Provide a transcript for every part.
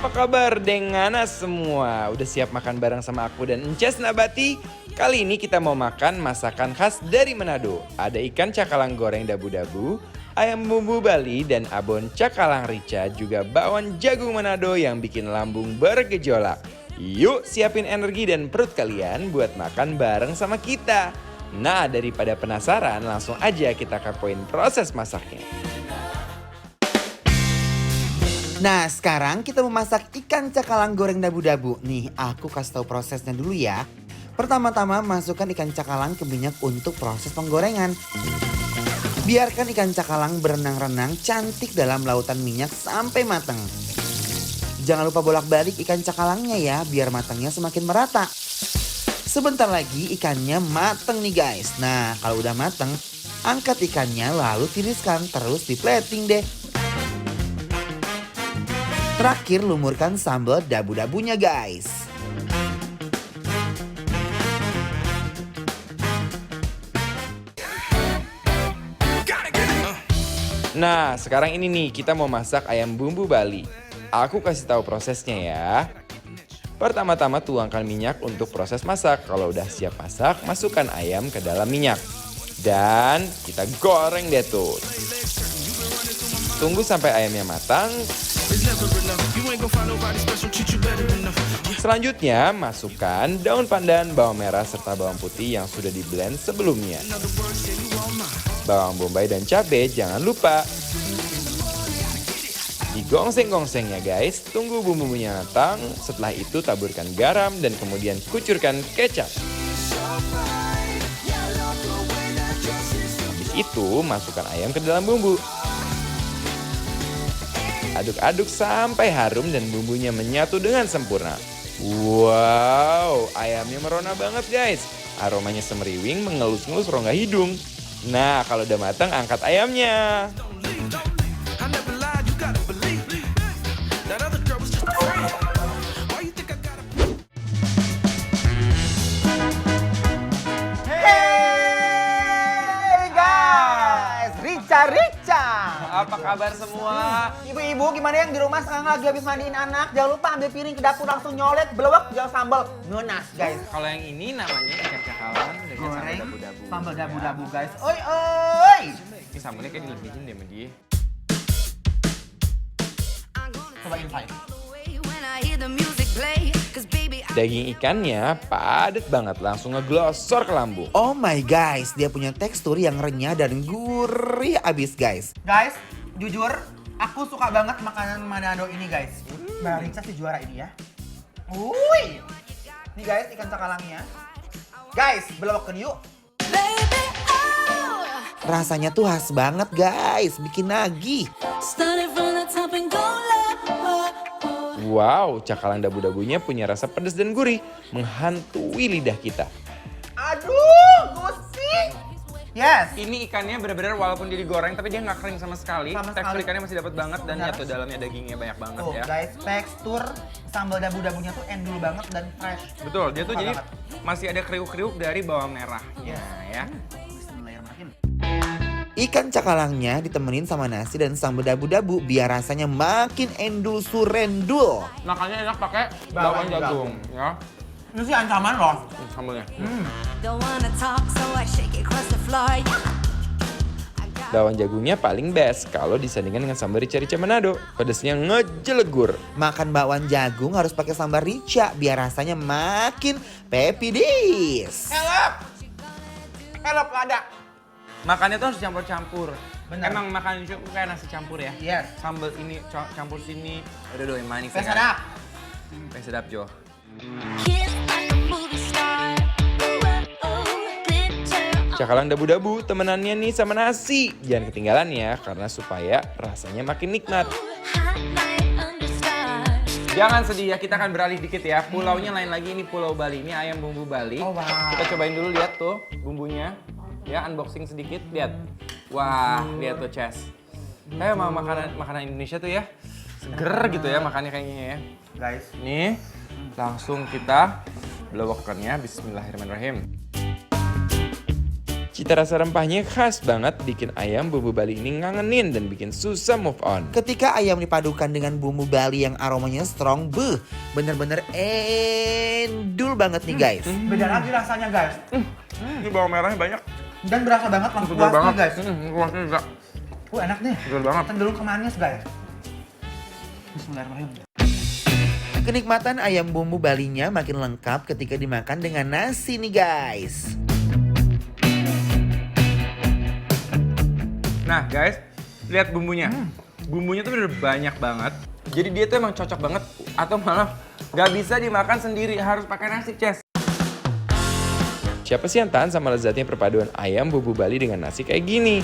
Apa kabar dengana semua? Udah siap makan bareng sama aku dan Ences Nabati? Kali ini kita mau makan masakan khas dari Manado. Ada ikan cakalang goreng dabu-dabu, ayam bumbu Bali, dan abon cakalang rica, juga bakwan jagung Manado yang bikin lambung bergejolak. Yuk siapin energi dan perut kalian buat makan bareng sama kita. Nah, daripada penasaran, langsung aja kita kepoin proses masaknya. Nah, sekarang kita memasak ikan cakalang goreng dabu-dabu. Nih, aku kasih tahu prosesnya dulu ya. Pertama-tama masukkan ikan cakalang ke minyak untuk proses penggorengan. Biarkan ikan cakalang berenang-renang cantik dalam lautan minyak sampai matang. Jangan lupa bolak-balik ikan cakalangnya ya, biar matangnya semakin merata. Sebentar lagi ikannya matang nih guys. Nah, kalau udah matang, angkat ikannya lalu tiriskan, terus di plating deh. Terakhir lumurkan sambal dabu-dabunya guys. Nah, sekarang ini nih kita mau masak ayam bumbu Bali. Aku kasih tahu prosesnya ya. Pertama-tama tuangkan minyak untuk proses masak. Kalau udah siap masak, masukkan ayam ke dalam minyak. Dan kita goreng deh tuh. Tunggu sampai ayamnya matang. Selanjutnya, masukkan daun pandan, bawang merah, serta bawang putih yang sudah di-blend sebelumnya. Bawang bombay dan cabai jangan lupa. Digongseng-gongseng ya guys, tunggu bumbunya matang. Setelah itu taburkan garam dan kemudian kucurkan kecap. Habis itu masukkan ayam ke dalam bumbu. Aduk-aduk sampai harum dan bumbunya menyatu dengan sempurna. Wow, ayamnya merona banget guys. Aromanya semeriwing mengelus-ngelus rongga hidung. Nah, kalau udah matang angkat ayamnya. Hey guys, Rica. Apa kabar semua? Ibu-ibu gimana yang di rumah sekarang lagi habis mandiin anak? Jangan lupa ambil piring ke dapur langsung nyolet, belewek, jangan sambal. Ngenas guys. Kalau yang ini namanya ikan cakalang dengan sambal Goreng, dabu-dabu. sambal dabu-dabu guys. Oi, oi. Ini sambalnya kayak dilebihin deh sama dia. Coba invite. Daging ikannya padat banget, langsung ngeglosor ke lambung. Oh my guys, dia punya tekstur yang renyah dan gurih abis guys. Guys, jujur aku suka banget makanan Manado ini guys. Mbak Rica sih juara ini ya. Wuih. Nih guys, ikan cakalangnya. Guys, belewekkan yuk. Rasanya tuh khas banget guys, bikin nagih. Wow, cakalang dabu-dabunya punya rasa pedas dan gurih, menghantui lidah kita. Aduh, gusik. Yes. Ini ikannya benar-benar walaupun dia digoreng tapi dia nggak kering sama sekali. Sama Tekstur sekali. ikannya masih dapat banget dan Benar. nyatu dalamnya dagingnya banyak banget Tuh ya. guys, tekstur sambal dabu-dabunya tuh endul banget dan fresh. Betul, dia tuh Suka jadi banget. masih ada kriuk-kriuk dari bawang merahnya ya. Bismillahirrahmanirrahim. Ikan cakalangnya ditemenin sama nasi dan sambal dabu-dabu biar rasanya makin endul surendul. Makanya enak pakai Bawang bawang jagung ya. Ini sih ancaman loh. Sambelnya. Don't wanna talk, so I shake it across the floor. Daun jagungnya paling best kalau disandingkan dengan sambal rica-rica Manado. Pedasnya ngejelegur. Makan bakwan jagung harus pakai sambal rica biar rasanya makin pepidis. Help ada. Makannya tuh harus campur-campur. Benar. Emang makan cukup kayak nasi campur ya. Yes. Sambal ini campur sini. Aduh, yang manis ya. Pes sedap. Pes sedap Jo. Kiss like a movie star. Ooh, ooh, glitter. Cakalang dabu-dabu temenannya nih sama nasi. Jangan ketinggalan ya, karena supaya rasanya makin nikmat. Hot night under stars. Jangan sedih ya, kita akan beralih dikit ya. Pulaunya lain lagi, ini Pulau Bali. Ini ayam bumbu Bali. Oh, wow. Kita cobain dulu, lihat tuh bumbunya. Ya, unboxing sedikit, lihat. Wah, lihat tuh Ces. Kayak mau makanan Indonesia tuh ya. Seger gitu ya makannya kayaknya ya. Guys, Nih, langsung kita belewekkannya. Bismillahirrahmanirrahim. Cita rasa rempahnya khas banget, bikin ayam bumbu Bali ini ngangenin dan bikin susah move on. Ketika ayam dipadukan dengan bumbu Bali yang aromanya strong, bener-bener endul banget nih guys. Beda lagi rasanya guys. Ini bawang merahnya banyak. Dan berasa banget langsung Segar puas nih banget. guys. Puasnya juga. Enak nih. Segar banget. Cenderung ke manis guys. Bismillahirrahmanirrahim. Kenikmatan ayam bumbu Balinya makin lengkap ketika dimakan dengan nasi nih guys. Nah guys, lihat bumbunya. Bumbunya tuh bener banyak banget. Jadi dia tuh emang cocok banget atau malah nggak bisa dimakan sendiri, harus pakai nasi, Ces. Siapa sih yang tahan sama lezatnya perpaduan ayam bumbu Bali dengan nasi kayak gini?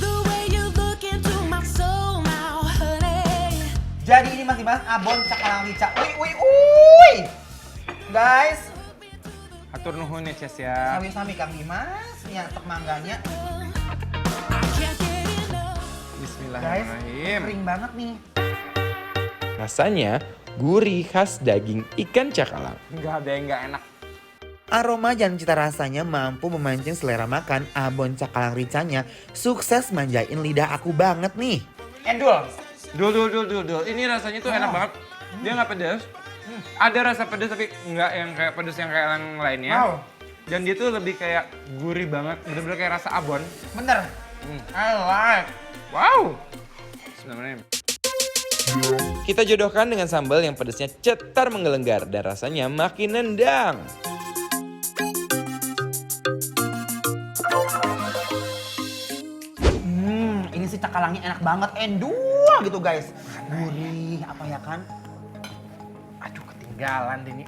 The way you look into my soul now, honey. Jadi ini masih bahas abon cakalang rica. Uy. Guys, Atur nuhun ya, Ces ya. sami-sami Kang Dimas, nyatek mangganya. I can't get enough. Guys, Bismillahirrahmanirrahim. kering banget nih. Rasanya gurih khas daging ikan cakalang. Nggak ada yang nggak enak. Aroma dan cita rasanya mampu memancing selera makan. Abon cakalang ricanya sukses manjain lidah aku banget nih. Endul. Dul. Ini rasanya tuh enak banget. Dia nggak pedas. Ada rasa pedas tapi nggak yang kayak pedas yang kayak yang lainnya. Wow. Dan dia tuh lebih kayak gurih banget. Bener-bener kayak rasa abon. Bener. I like. Wow. Sebenarnya. Kita jodohkan dengan sambal yang pedasnya cetar menggelenggar dan rasanya makin nendang. Ini sih cakalangnya enak banget. Endul gitu guys. Gurih apa ya kan? Aduh ketinggalan deh nih.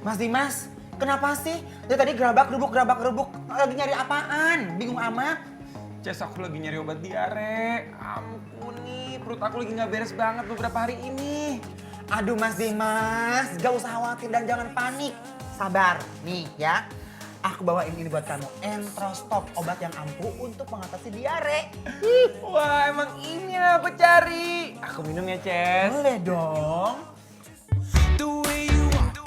Mas Dimas, kenapa sih? Dari tadi gerabak gerubuk. Lagi nyari apaan? Bingung amat. Ces, aku lagi nyari obat diare. Ampun nih, perut aku lagi nggak beres banget beberapa hari ini. Aduh Mas Dimas, gak usah khawatir dan jangan panik. Sabar, nih ya. Aku bawain ini buat kamu, Entrostop, obat yang ampuh untuk mengatasi diare. Wah, emang ini yang aku cari. Aku minum ya, Ces. Boleh dong. The way you walk,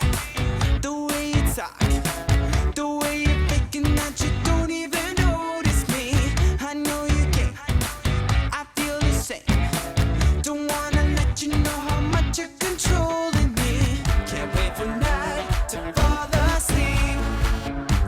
the way you talk, the way you're thinking that you don't even notice me. I know you can, I feel the same. Don't wanna let you know how much you're controlling me. Can't wait for night to fall asleep.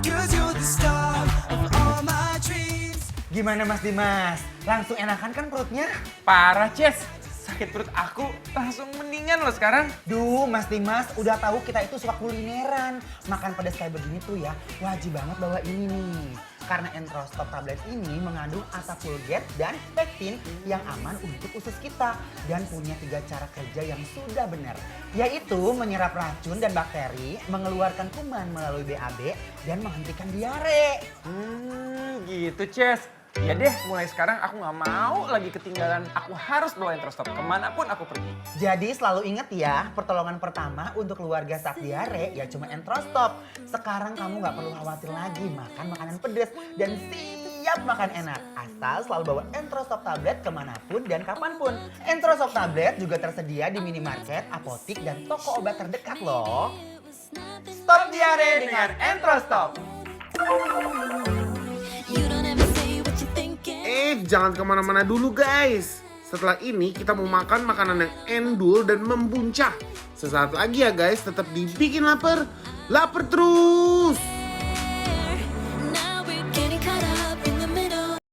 'Cause you're the star of all my dreams. Gimana Mas Dimas? Langsung enakan kan perutnya? Parah, Ces. Sakit perut aku langsung mendingan loh sekarang. Duh Mas Dimas, udah tahu kita itu suka kulineran. Makan pedas kayak begini tuh ya, wajib banget bawa ini nih. Karena Entrostop tablet ini mengandung asafulged dan pektin yang aman untuk usus kita. Dan punya 3 cara kerja yang sudah benar. Yaitu menyerap racun dan bakteri, mengeluarkan kuman melalui BAB, dan menghentikan diare. Gitu, Ces. Ya deh, mulai sekarang aku nggak mau lagi ketinggalan. Aku harus bawa Entrostop kemanapun aku pergi. Jadi selalu ingat ya, pertolongan pertama untuk keluarga saat diare ya cuma Entrostop. Sekarang kamu nggak perlu khawatir lagi makan makanan pedas dan siap makan enak. Asal selalu bawa Entrostop tablet kemanapun dan kapanpun. Entrostop tablet juga tersedia di minimarket, apotik, dan toko obat terdekat loh. Stop diare dengan Entrostop. You don't ever say what you're thinking. Jangan kemana-mana dulu guys. Setelah ini kita mau makan makanan yang endul dan membuncah. Sesaat lagi ya guys, tetap dibikin lapar. Lapar terus.